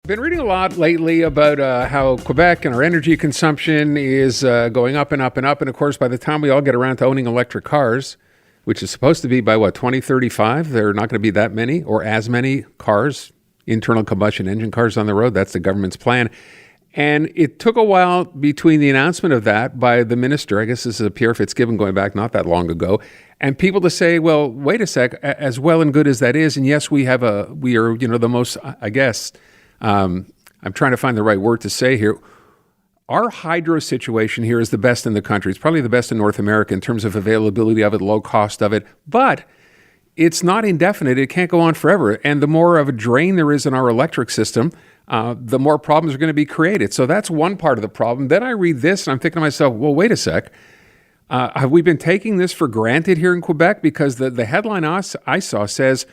Been reading a lot lately about how Quebec and our energy consumption is going up and up and up. And of course, by the time we all get around to owning electric cars, which is supposed to be by 2035, there are not going to be that many or as many cars, internal combustion engine cars on the road. That's the government's plan. And it took a while between the announcement of that by the minister, I guess this is a Pierre Fitzgibbon going back not that long ago, and people to say, well, wait a sec, as well and good as that is, and yes, we are, the most, I guess, I'm trying to find the right word to say here. Our hydro situation here is the best in the country. It's probably the best in North America in terms of availability of it, low cost of it. But it's not indefinite. It can't go on forever. And the more of a drain there is in our electric system, the more problems are going to be created. So that's one part of the problem. Then I read this and I'm thinking to myself, well, wait a sec. Have we been taking this for granted here in Quebec? Because the headline I saw says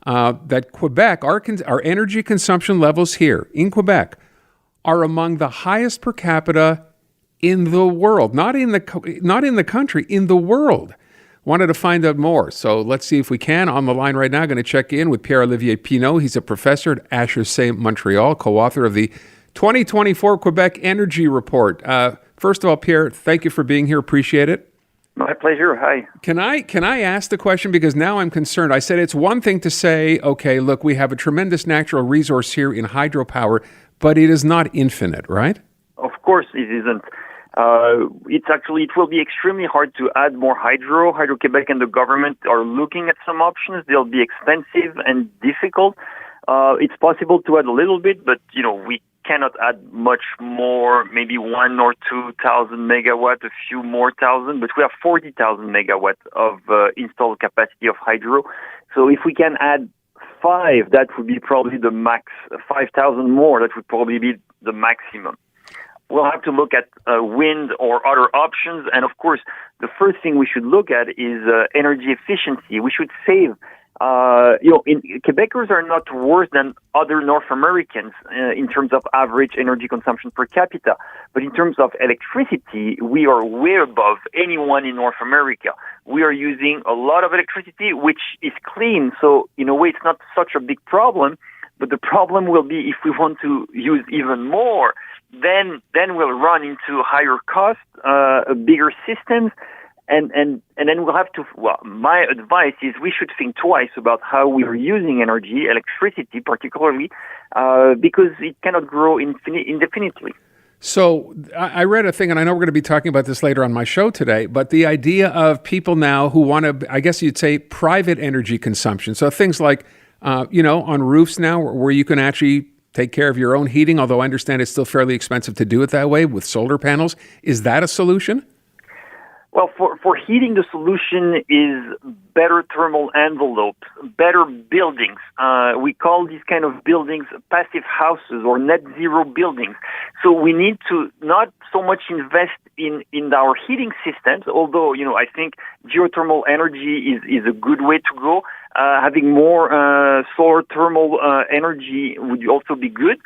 that Quebec, our energy consumption levels here in Quebec are among the highest per capita in the world, not in the country, in the world. Wanted to find out more, so let's see if we can. On the line right now, going to check in with Pierre-Olivier Pineau. He's a professor at HEC Montreal, co-author of the 2024 Quebec Energy Report. First of all, Pierre, thank you for being here. Appreciate it. My pleasure. Hi. Can I ask the question, because now I'm concerned. I said it's one thing to say, okay, look, we have a tremendous natural resource here in hydropower, but it is not infinite, right? Of course it isn't. It will be extremely hard to add more hydro. Hydro-Quebec and the government are looking at some options. They'll be expensive and difficult. It's possible to add a little bit, but, we cannot add much more, maybe 1,000 or 2,000 megawatt, a few more thousand, but we have 40,000 megawatt of installed capacity of hydro. So if we can add 5, that would be probably the max. 5,000 more, that would probably be the maximum. We'll have to look at wind or other options. And of course, the first thing we should look at is energy efficiency. We should save. Quebecers are not worse than other North Americans in terms of average energy consumption per capita. But in terms of electricity, we are way above anyone in North America. We are using a lot of electricity, which is clean. So in a way, it's not such a big problem. But the problem will be if we want to use even more, then we'll run into higher costs, bigger systems. And then we'll have to, my advice is we should think twice about how we are using energy, electricity particularly, because it cannot grow indefinitely. So I read a thing, and I know we're going to be talking about this later on my show today, but the idea of people now who want to, I guess you'd say, private energy consumption. So things like, on roofs now where you can actually take care of your own heating, although I understand it's still fairly expensive to do it that way with solar panels. Is that a solution? Well, for heating, the solution is better thermal envelopes, better buildings. We call these kind of buildings passive houses or net zero buildings. So we need to not so much invest in our heating systems, although, I think geothermal energy is a good way to go. Having more solar thermal energy would also be good.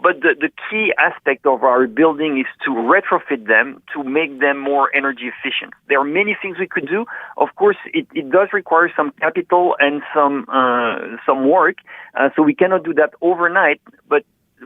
But the key aspect of our building is to retrofit them to make them more energy efficient. There are many things we could do. Of course, it does require some capital and some work, so we cannot do that overnight, but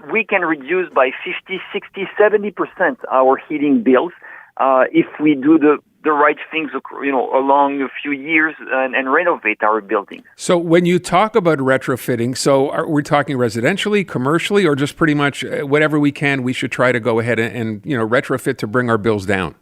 we can reduce by 50, 60, 70% our heating bills if we do the right things, along a few years and renovate our buildings. So when you talk about retrofitting, so are we talking residentially, commercially, or just pretty much whatever we can, we should try to go ahead and retrofit to bring our bills down?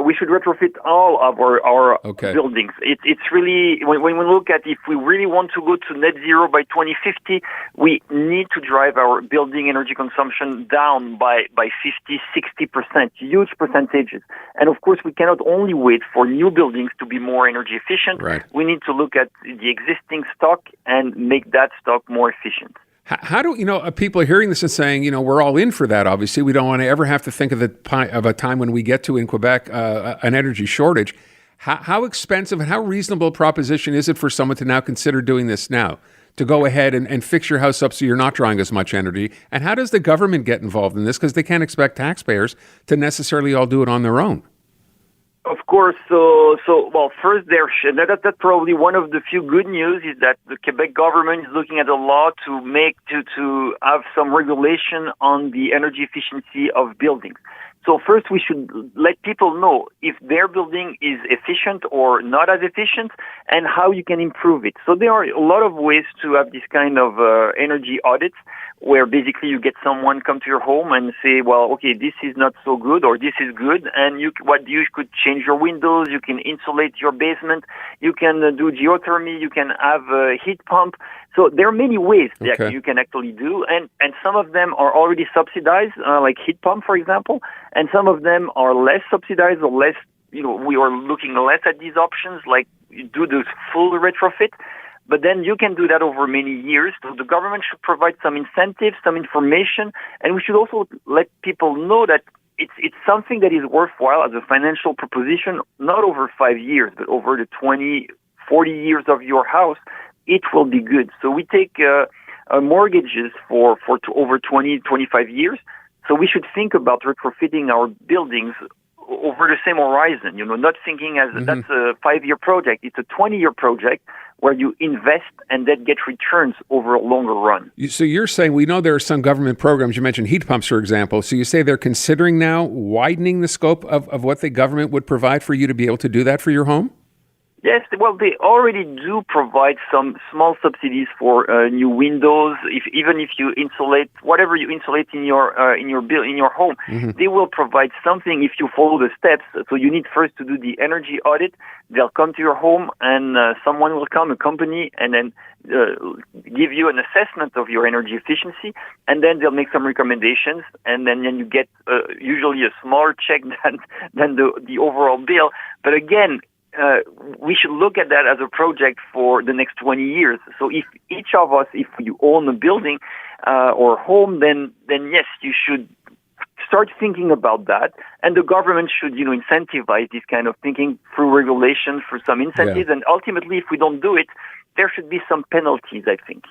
We should retrofit all of our okay. buildings. It's really, when we look at if we really want to go to net zero by 2050, we need to drive our building energy consumption down by 50, 60%, huge percentages. And of course, we cannot only wait for new buildings to be more energy efficient. Right. We need to look at the existing stock and make that stock more efficient. How do people are hearing this and saying, we're all in for that? Obviously, we don't want to ever have to think of a time when we get to in Quebec an energy shortage. How expensive and how reasonable a proposition is it for someone to now consider doing this now, to go ahead and fix your house up so you're not drawing as much energy? And how does the government get involved in this? Because they can't expect taxpayers to necessarily all do it on their own. Of course. Well, first, that's probably one of the few good news is that the Quebec government is looking at a law to have some regulation on the energy efficiency of buildings. So first, we should let people know if their building is efficient or not as efficient and how you can improve it. So there are a lot of ways to have this kind of energy audits where basically you get someone come to your home and say, well, okay, this is not so good or this is good. And you could change your windows. You can insulate your basement. You can do geothermy. You can have a heat pump. So there are many ways that you can actually do, and some of them are already subsidized, like heat pump, for example, and some of them are less subsidized or less, we are looking less at these options, like do the full retrofit, but then you can do that over many years. So the government should provide some incentives, some information, and we should also let people know that it's something that is worthwhile as a financial proposition, not over 5 years, but over the 20, 40 years of your house. It will be good. So we take mortgages for over 20, 25 years. So we should think about retrofitting our buildings over the same horizon, not thinking as that's a 5-year project. It's a 20-year project where you invest and then get returns over a longer run. So you're saying, we know there are some government programs, you mentioned heat pumps, for example. So you say they're considering now widening the scope of what the government would provide for you to be able to do that for your home? Yes, well, they already do provide some small subsidies for new windows. Even if you insulate whatever you insulate in your home, they will provide something if you follow the steps. So you need first to do the energy audit. They'll come to your home, and someone will come, a company, and then give you an assessment of your energy efficiency, and then they'll make some recommendations, and then you get usually a smaller check than the overall bill. But again, we should look at that as a project for the next 20 years. So if each of us, if you own a building or home, then yes, you should start thinking about that. And the government should, incentivize this kind of thinking through regulation, through some incentives. Yeah. And ultimately, if we don't do it, there should be some penalties, I think.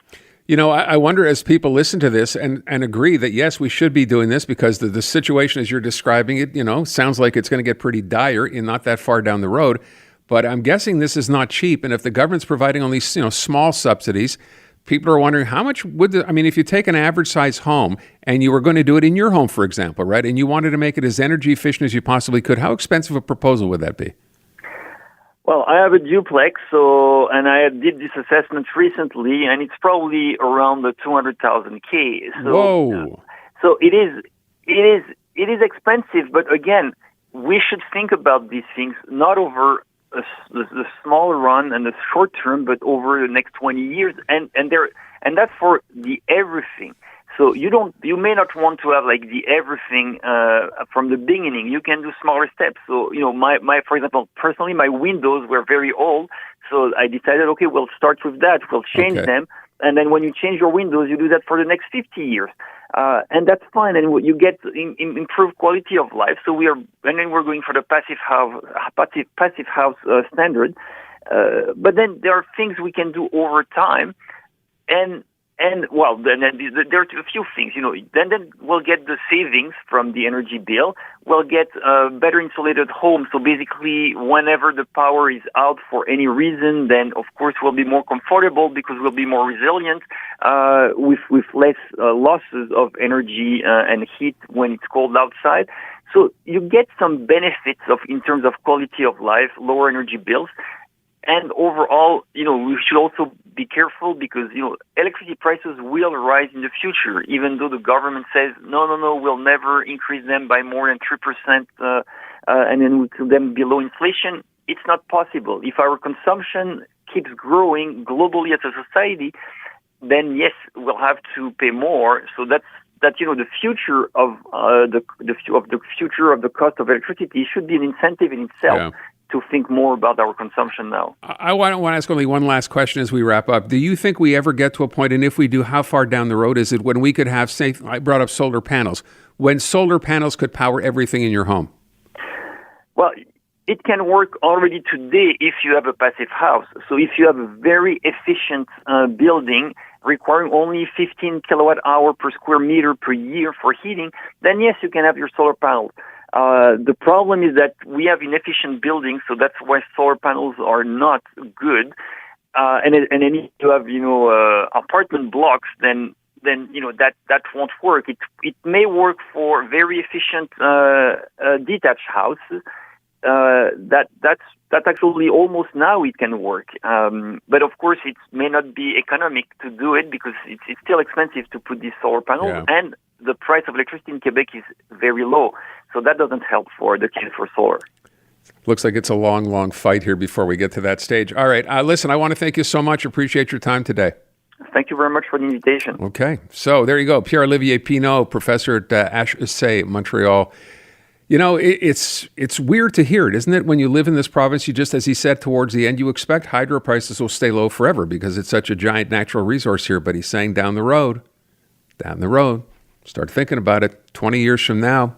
I wonder, as people listen to this and agree that, yes, we should be doing this because the situation as you're describing it, sounds like it's going to get pretty dire in not that far down the road. But I'm guessing this is not cheap. And if the government's providing only, small subsidies, people are wondering how much if you take an average size home and you were going to do it in your home, for example, right? And you wanted to make it as energy efficient as you possibly could, how expensive a proposal would that be? Well, I have a duplex, and I did this assessment recently, and it's probably around the 200,000 K. Whoa! So it is expensive, but again, we should think about these things not over the small run and the short term, but over the next 20 years, and that's for the everything. So you may not want to have like the everything from the beginning. You can do smaller steps. So for example, personally, my windows were very old, so I decided, okay, we'll start with that. We'll change them, and then when you change your windows, you do that for the next 50 years. And that's fine, and you get improved quality of life. So and then we're going for the passive house standard. But then there are things we can do over time, and then there are a few things. Then we'll get the savings from the energy bill. We'll get a better insulated home. So basically, whenever the power is out for any reason, then of course we'll be more comfortable because we'll be more resilient with less losses of energy and heat when it's cold outside. So you get some benefits in terms of quality of life, lower energy bills. And overall, we should also be careful because, electricity prices will rise in the future, even though the government says, no, we'll never increase them by more than 3%, and then we'll keep them below inflation. It's not possible. If our consumption keeps growing globally as a society, then yes, we'll have to pay more. So that's the future of the future of the cost of electricity should be an incentive in itself. Yeah. To think more about our consumption now. I want to ask only one last question as we wrap up. Do you think we ever get to a point, and if we do, how far down the road is it, when we could have, say, I brought up solar panels, when solar panels could power everything in your home? Well, it can work already today if you have a passive house. So if you have a very efficient building requiring only 15 kilowatt hour per square meter per year for heating, then yes, you can have your solar panels. The problem is that we have inefficient buildings, so that's why solar panels are not good. And then if you have, apartment blocks, then that won't work. It may work for very efficient detached houses. That's actually almost now it can work. But of course, it may not be economic to do it because it's still expensive to put these solar panels, and the price of electricity in Quebec is very low. So that doesn't help for the case for solar. Looks like it's a long, long fight here before we get to that stage. All right. Listen, I want to thank you so much. Appreciate your time today. Thank you very much for the invitation. Okay. So there you go. Pierre-Olivier Pineau, professor at HEC Montreal. It's weird to hear it, isn't it? When you live in this province, you just, as he said, towards the end, you expect hydro prices will stay low forever because it's such a giant natural resource here. But he's saying down the road, start thinking about it. 20 years from now,